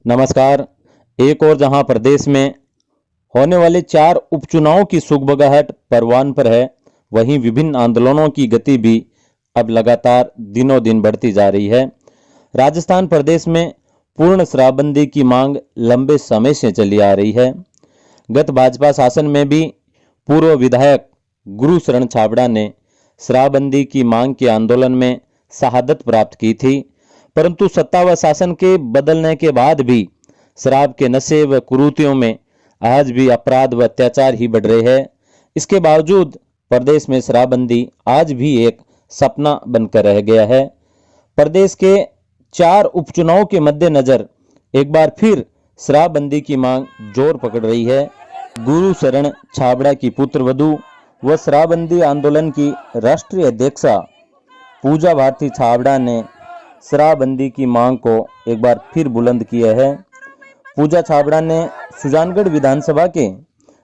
नमस्कार। एक और जहां प्रदेश में होने वाले 4 उपचुनाव की सुगबगाहट परवान पर है, वहीं विभिन्न आंदोलनों की गति भी अब लगातार दिनों दिन बढ़ती जा रही है। राजस्थान प्रदेश में पूर्ण शराबबंदी की मांग लंबे समय से चली आ रही है। गत भाजपा शासन में भी पूर्व विधायक गुरु शरण छाबड़ा ने शराबबंदी की मांग के आंदोलन में शहादत प्राप्त की थी, परंतु सत्ता व शासन के बदलने के बाद भी शराब के नशे व कुरीतियों में आज भी अपराध व अत्याचार ही बढ़ रहे हैं। इसके बावजूद प्रदेश में शराबबंदी आज भी एक सपना बनकर रह गया है। प्रदेश के 4 उपचुनाव के मद्देनजर एक बार फिर शराबबंदी की मांग जोर पकड़ रही है। गुरु शरण छाबड़ा की पुत्रवधू व शराबबंदी आंदोलन की राष्ट्रीय अध्यक्षा पूजा भारती छाबड़ा ने शराबबंदी की मांग को एक बार फिर बुलंद किया है। पूजा छाबड़ा ने सुजानगढ़ विधानसभा के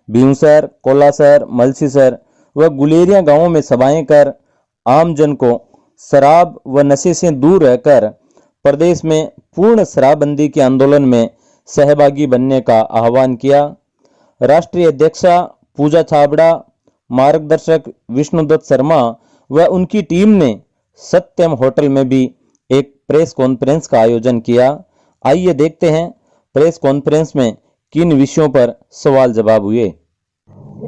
भीमसर, कोलासर, मलसीसर व गुलेरिया गांवों में सभाएं कर आमजन को शराब व नशे से दूर रहकर प्रदेश में पूर्ण शराबबंदी के आंदोलन में सहभागी बनने का आह्वान किया। राष्ट्रीय अध्यक्षा पूजा छाबड़ा, मार्गदर्शक विष्णुदत्त शर्मा व उनकी टीम ने सत्यम होटल में भी एक प्रेस कॉन्फ्रेंस का आयोजन किया। आइए देखते हैं प्रेस कॉन्फ्रेंस में किन विषयों पर सवाल जवाब हुए।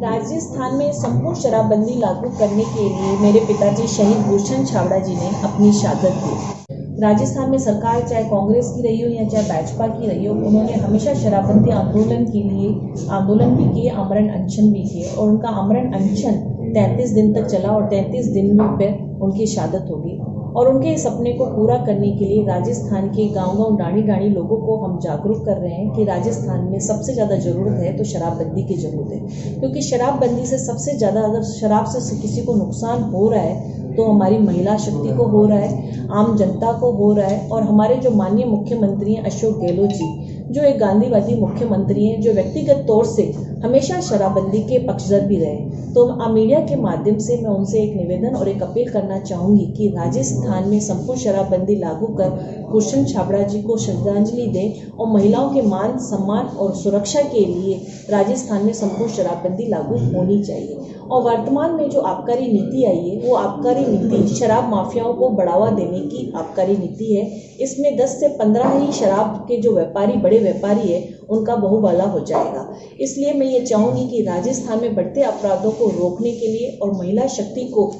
राजस्थान में संपूर्ण शराबबंदी लागू करने के लिए मेरे पिताजी शहीद गुरु शरण छाबड़ा जी ने अपनी शहादत दी। राजस्थान में सरकार चाहे कांग्रेस की रही हो या चाहे भाजपा की रही हो, उन्होंने हमेशा शराबबंदी आंदोलन के लिए आंदोलन भी किए, आमरण अनशन भी किए और उनका आमरण अनशन 33 दिन तक चला और 33 दिन में फिर उनकी शहादत होगी। और उनके इस सपने को पूरा करने के लिए राजस्थान के गांव-गांव, डाणी-डाणी लोगों को हम जागरूक कर रहे हैं कि राजस्थान में सबसे ज़्यादा ज़रूरत है तो शराबबंदी की ज़रूरत है, क्योंकि शराबबंदी से सबसे ज़्यादा अगर शराब से किसी को नुकसान हो रहा है तो हमारी महिला शक्ति को हो रहा है, आम जनता को हो रहा है। और हमारे जो माननीय मुख्यमंत्री हैं अशोक गहलोत जी, जो एक गांधीवादी मुख्यमंत्री हैं, जो व्यक्तिगत तौर से हमेशा शराबबंदी के पक्षधर भी रहे, तो मीडिया के माध्यम से मैं उनसे एक निवेदन और एक अपील करना चाहूँगी कि राजस्थान में संपूर्ण शराबबंदी लागू कर गुरु शरण छाबड़ा जी को श्रद्धांजलि दें और महिलाओं के मान, सम्मान और सुरक्षा के लिए राजस्थान में संपूर्ण शराबबंदी लागू होनी चाहिए। और वर्तमान में जो आबकारी नीति आई है, वो आबकारी नीति शराब माफियाओं को बढ़ावा देने की आबकारी नीति है। इसमें 10 से 15 ही शराब के जो व्यापारी, बड़े व्यापारी है, उनका बहुबाला हो जाएगा। इसलिए मैं ये चाहूँगी कि राजस्थान में बढ़ते अपराधों को रोकने के लिए और महिला शक्ति को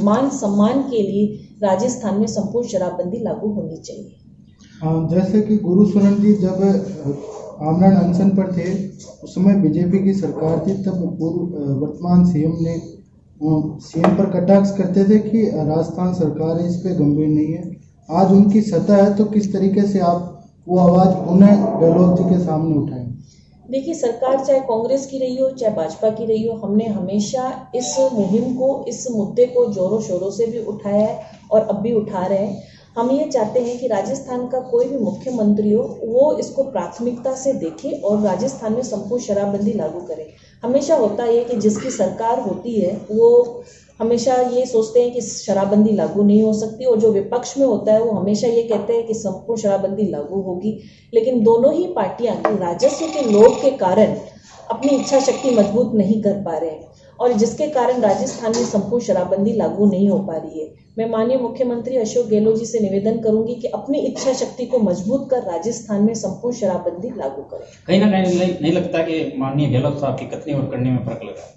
मान सम्मान के लिए राजस्थान में संपूर्ण शराबबंदी लागू होनी चाहिए। जैसे कि गुरु शरण जी जब आमरण अनशन पर थे, उस समय बीजेपी की सरकार थी, तब वर्तमान सीएम पर कटाक्ष करते थे कि राजस्थान सरकार इस पे गंभीर नहीं है। आज उनकी सत्ता है तो किस तरीके से आप वो आवाज़ पुनः गहलोत जी के सामने उठाएं? देखिए, सरकार चाहे कांग्रेस की रही हो चाहे भाजपा की रही हो, हमने हमेशा इस मुहिम को, इस मुद्दे को जोरों शोरों से भी उठाया है और अब भी उठा रहे हैं। हम ये चाहते हैं कि राजस्थान का कोई भी मुख्यमंत्री हो, वो इसको प्राथमिकता से देखे और राजस्थान में संपूर्ण शराबबंदी लागू करे। हमेशा होता है कि जिसकी सरकार होती है वो हमेशा ये सोचते हैं कि शराबबंदी लागू नहीं हो सकती, और जो विपक्ष में होता है वो हमेशा ये कहते हैं कि संपूर्ण शराबबंदी लागू होगी। लेकिन दोनों ही पार्टियां राजस्व के लोभ के कारण अपनी इच्छा शक्ति मजबूत नहीं कर पा रहे हैं और जिसके कारण राजस्थान में संपूर्ण शराबबंदी लागू नहीं हो पा रही है। मैं माननीय मुख्यमंत्री अशोक गहलोत जी से निवेदन करूंगी कि अपनी इच्छा शक्ति को मजबूत कर राजस्थान में संपूर्ण शराबबंदी लागू करें। कहीं ना कहीं नहीं लगता कि माननीय गहलोत साहब की कथनी और करने में फर्क लगा?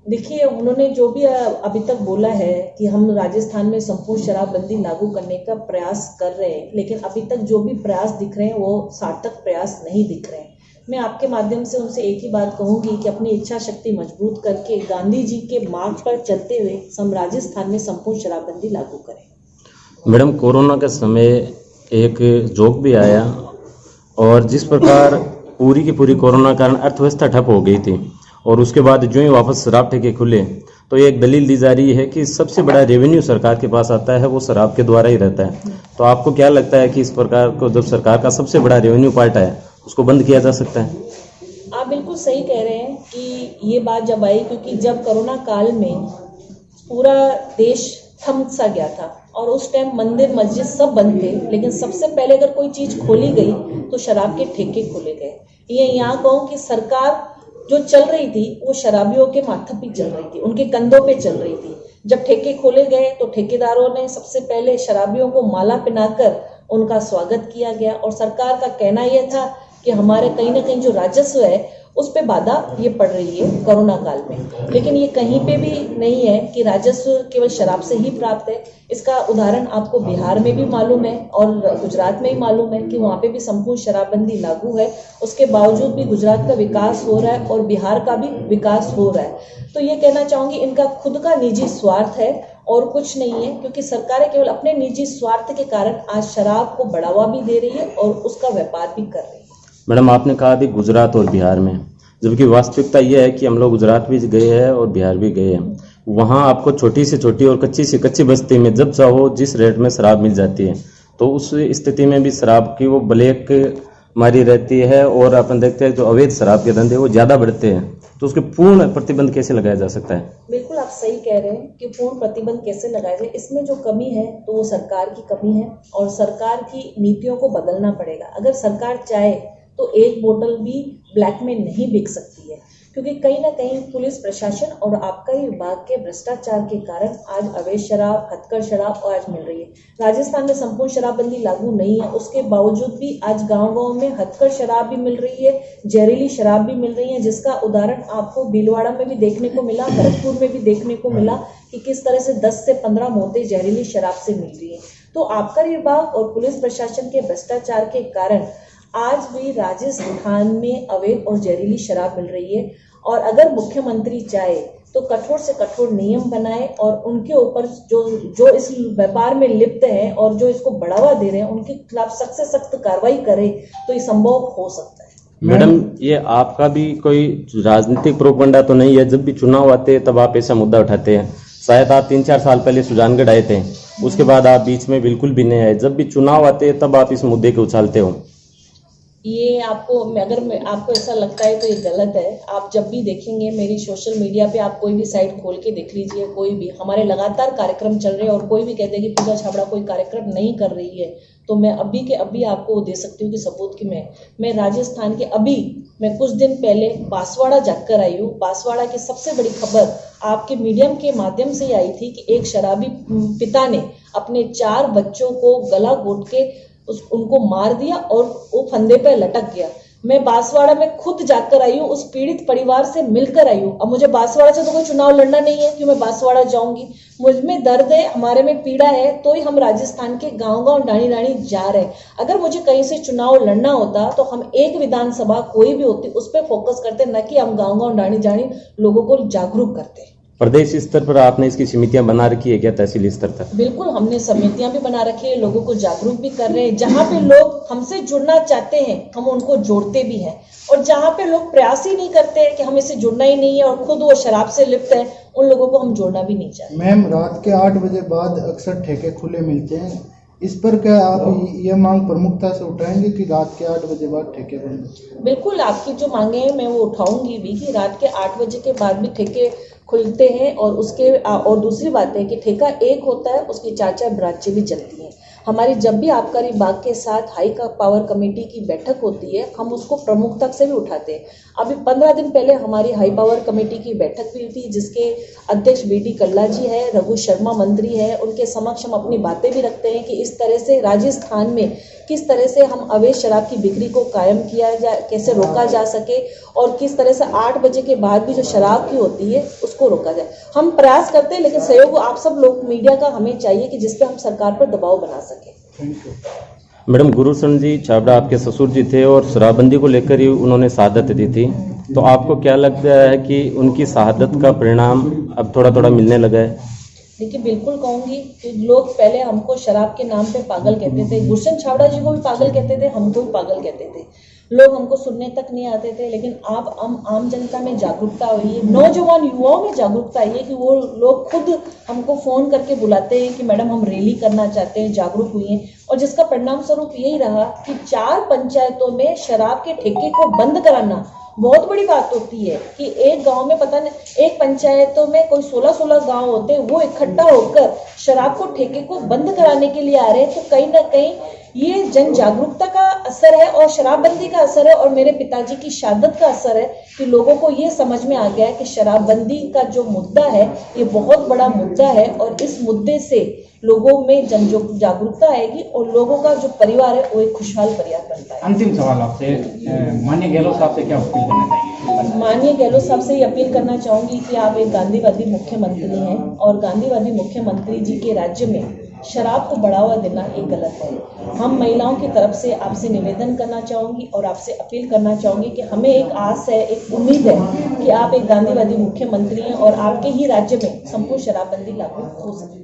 देखिए, उन्होंने जो भी अभी तक बोला है कि हम राजस्थान में संपूर्ण शराबबंदी लागू करने का प्रयास कर रहे हैं, लेकिन अभी तक जो भी प्रयास दिख रहे हैं वो सार्थक प्रयास नहीं दिख रहे हैं। मैं आपके माध्यम से उनसे एक ही बात कहूंगी कि अपनी इच्छा शक्ति मजबूत करके गांधी जी के मार्ग पर चलते हुए हम राजस्थान में संपूर्ण शराबबंदी लागू करें। मैडम, कोरोना के समय एक जोक भी आया और जिस प्रकार पूरी की पूरी कोरोना कारण अर्थव्यवस्था ठप हो गई थी और उसके बाद जो ही वापस शराब ठेके खुले तो एक दलील दी जा रही है कि सबसे बड़ा रेवेन्यू सरकार के पास आता है वो शराब के द्वारा ही रहता है। तो आपको क्या लगता है कि इस प्रकार को जब सरकार का सबसे बड़ा रेवेन्यू पार्ट है उसको बंद किया जा सकता है? आप बिल्कुल सही कह रहे हैं कि ये बात जब आई, क्योंकि जब कोरोना काल में पूरा देश थम सा गया था और उस टाइम मंदिर मस्जिद सब बंद थे, लेकिन सबसे पहले अगर कोई चीज़ खोली गई तो शराब के ठेके खोले गए। ये यहाँ कहूँ कि सरकार जो चल रही थी वो शराबियों के माथे पे चल रही थी, उनके कंधों पे चल रही थी। जब ठेके खोले गए तो ठेकेदारों ने सबसे पहले शराबियों को माला पहनाकर उनका स्वागत किया गया और सरकार का कहना यह था कि हमारे कहीं ना कहीं जो राजस्व है उस पे बाधा ये पड़ रही है कोरोना काल में, लेकिन ये कहीं पे भी नहीं है कि राजस्व केवल शराब से ही प्राप्त है। इसका उदाहरण आपको बिहार में भी मालूम है और गुजरात में ही मालूम है कि वहाँ पे भी संपूर्ण शराबबंदी लागू है। उसके बावजूद भी गुजरात का विकास हो रहा है और बिहार का भी विकास हो रहा है। तो ये कहना चाहूँगी इनका खुद का निजी स्वार्थ है और कुछ नहीं है, क्योंकि सरकारें केवल अपने निजी स्वार्थ के कारण आज शराब को बढ़ावा भी दे रही है और उसका व्यापार भी कर रही है। मैडम, आपने कहा अभी गुजरात और बिहार में, जबकि वास्तविकता यह है कि हम लोग गुजरात भी गए हैं और बिहार भी गए हैं। वहाँ आपको छोटी से छोटी और कच्ची से कच्ची बस्ती में जब चाहो जिस रेट में शराब मिल जाती है, तो उस स्थिति में भी शराब की वो ब्लैक मारी रहती है और अपन देखते हैं जो अवैध शराब के धंधे वो ज़्यादा बढ़ते हैं। तो उसके पूर्ण प्रतिबंध कैसे लगाया जा सकता है? बिल्कुल आप सही कह रहे हैं कि पूर्ण प्रतिबंध कैसे लगाया जाए। इसमें जो कमी है तो वो सरकार की कमी है और सरकार की नीतियों को बदलना पड़ेगा। अगर सरकार चाहे तो एक बोतल भी ब्लैक में नहीं बिक सकती है, क्योंकि कहीं ना कहीं पुलिस प्रशासन और आबकारी विभाग के भ्रष्टाचार के कारण आज अवैध शराब, हथकर शराब आज मिल रही है। राजस्थान में संपूर्ण शराबबंदी लागू नहीं है, उसके बावजूद भी आज गांव-गांव में हथकर शराब भी मिल रही है, जहरीली शराब भी मिल रही है, जिसका उदाहरण आपको भीलवाड़ा में भी देखने को मिला, भरतपुर में भी देखने को मिला कि किस तरह से 10 से 15 मौतें जहरीली शराब से मिल रही है। तो आबकारी विभाग और पुलिस प्रशासन के भ्रष्टाचार के कारण आज भी राजस्थान में अवैध और जहरीली शराब मिल रही है। और अगर मुख्यमंत्री चाहे तो कठोर से कठोर नियम बनाए और उनके ऊपर जो इस व्यापार में लिप्त हैं और जो इसको बढ़ावा दे रहे हैं उनके खिलाफ सख्त से सख्त कार्रवाई करे तो ये संभव हो सकता है। मैडम, ये आपका भी कोई राजनीतिक प्रोपगंडा तो नहीं है? जब भी चुनाव आते हैं तब आप ऐसा मुद्दा उठाते हैं। शायद आप 3-4 साल पहले सुजानगढ़ आए थे, उसके बाद आप बीच में बिल्कुल भी नहीं आए। जब भी चुनाव आते हैं तब आप इस मुद्दे को उछालते हो। ये आपको ऐसा लगता है तो ये गलत है। आप जब भी देखेंगे मेरी सोशल मीडिया पे आप कोई भी साइट खोल के देख लीजिए, कोई भी हमारे लगातार कार्यक्रम चल रहे हैं और कोई भी कहते हैं कि पूजा छाबड़ा कोई कार्यक्रम नहीं कर रही है, तो मैं अभी के अभी आपको दे सकती हूँ कि सबूत कि मैं राजस्थान के मैं कुछ दिन पहले बांसवाड़ा जाकर आई हूँ। बांसवाड़ा की सबसे बड़ी खबर आपके मीडियम के माध्यम से ही आई थी कि एक शराबी पिता ने अपने 4 बच्चों को गला घोट के उनको मार दिया और वो फंदे पे लटक गया। मैं बांसवाड़ा में खुद जाकर आई हूँ, उस पीड़ित परिवार से मिलकर आई हूँ। अब मुझे बांसवाड़ा से तो कोई चुनाव लड़ना नहीं है कि मैं बांसवाड़ा जाऊंगी। मुझ में दर्द है, हमारे में पीड़ा है, तो ही हम राजस्थान के गांव-गांव डाणी-डाणी जा रहे हैं। अगर मुझे कहीं से चुनाव लड़ना होता तो हम एक विधानसभा कोई भी होती उस पर फोकस करते, न कि हम गाँव-गाँव डाणी-डाणी लोगों को जागरूक करते। प्रदेश स्तर पर आपने इसकी समितियां बना रखी है क्या, तहसील स्तर तक? बिल्कुल, हमने समितियां भी बना रखी है, लोगों को जागरूक भी कर रहे हैं। जहाँ पे लोग हमसे जुड़ना चाहते हैं हम उनको जोड़ते भी हैं, और जहाँ पे लोग प्रयास ही नहीं करते हैं कि हमें से जुड़ना ही नहीं है और खुद वो शराब से लिप्त है, उन लोगों को हम जोड़ना भी नहीं चाहते। मैम, रात के 8 बजे बाद अक्सर ठेके खुले मिलते हैं, इस पर क्या आप ये मांग प्रमुखता से उठाएंगे कि रात के 8 बजे बाद ठेके बंद? बिल्कुल, आपकी जो मांगे हैं मैं वो उठाऊंगी भी कि रात के 8 बजे के बाद भी ठेके खुलते हैं। और दूसरी बात है कि ठेका एक होता है, उसकी 4-4 ब्रांचें भी चलती हैं। हमारी जब भी आबकारी विभाग के साथ हाई पावर कमेटी की बैठक होती है हम उसको प्रमुखता से भी उठाते हैं। अभी 15 दिन पहले हमारी हाई पावर कमेटी की बैठक भी थी, जिसके अध्यक्ष BD कल्ला जी है, रघु शर्मा मंत्री है, उनके समक्ष हम अपनी बातें भी रखते हैं कि इस तरह से राजस्थान में किस तरह से हम अवैध शराब की बिक्री को कायम किया जाए, कैसे रोका जा सके, और किस तरह से 8 बजे के बाद भी जो शराब की होती है उसको रोका जाए। हम प्रयास करते हैं, लेकिन सहयोग आप सब लोग मीडिया का हमें चाहिए कि जिसपे हम सरकार पर दबाव बना सके। Thank you. मैडम, गुरुशरण जी छाबड़ा आपके ससुर जी थे और शराबबंदी को लेकर ही उन्होंने शहादत दी थी, तो आपको क्या लगता है कि उनकी शहादत का परिणाम अब थोड़ा थोड़ा मिलने लगा है? देखिए, बिल्कुल कहूंगी कि लोग पहले हमको शराब के नाम पे पागल कहते थे, गुरशन छाबड़ा जी को भी पागल कहते थे, हमको भी पागल कहते थे, लोग हमको सुनने तक नहीं आते थे। लेकिन अब आम जनता में जागरूकता हुई है, नौजवान युवाओं में जागरूकता आई है कि वो लोग खुद हमको फोन करके बुलाते हैं कि मैडम हम रैली करना चाहते हैं, जागरूक हुई हैं। और जिसका परिणाम स्वरूप यही रहा कि 4 पंचायतों में शराब के ठेके को बंद कराना बहुत बड़ी बात होती है कि एक गांव में पता नहीं, एक पंचायतों में कोई 16-16 गांव होते हैं, वो इकट्ठा होकर शराब को ठेके को बंद कराने के लिए आ रहे हैं। तो कहीं ना कहीं ये जन जागरूकता का असर है और शराबबंदी का असर है और मेरे पिताजी की शहादत का असर है कि लोगों को ये समझ में आ गया है कि शराबबंदी का जो मुद्दा है ये बहुत बड़ा मुद्दा है और इस मुद्दे से लोगों में जन जागरूकता आएगी और लोगों का जो परिवार है वो एक खुशहाल परिवार बनता है। अंतिम सवाल आपसे, माननीय गहलोत साहब से क्या अपील करना चाहिए? माननीय गहलोत साहब से ये अपील करना चाहूंगी कि आप एक गांधीवादी मुख्यमंत्री हैं और गांधीवादी मुख्यमंत्री जी के राज्य में शराब को बढ़ावा देना एक गलत है। हम महिलाओं की तरफ से आपसे निवेदन करना चाहूंगी और आपसे अपील करना चाहूंगी कि हमें एक आस है, एक उम्मीद है कि आप एक गांधीवादी मुख्यमंत्री हैं और आपके ही राज्य में संपूर्ण शराबबंदी लागू हो सके।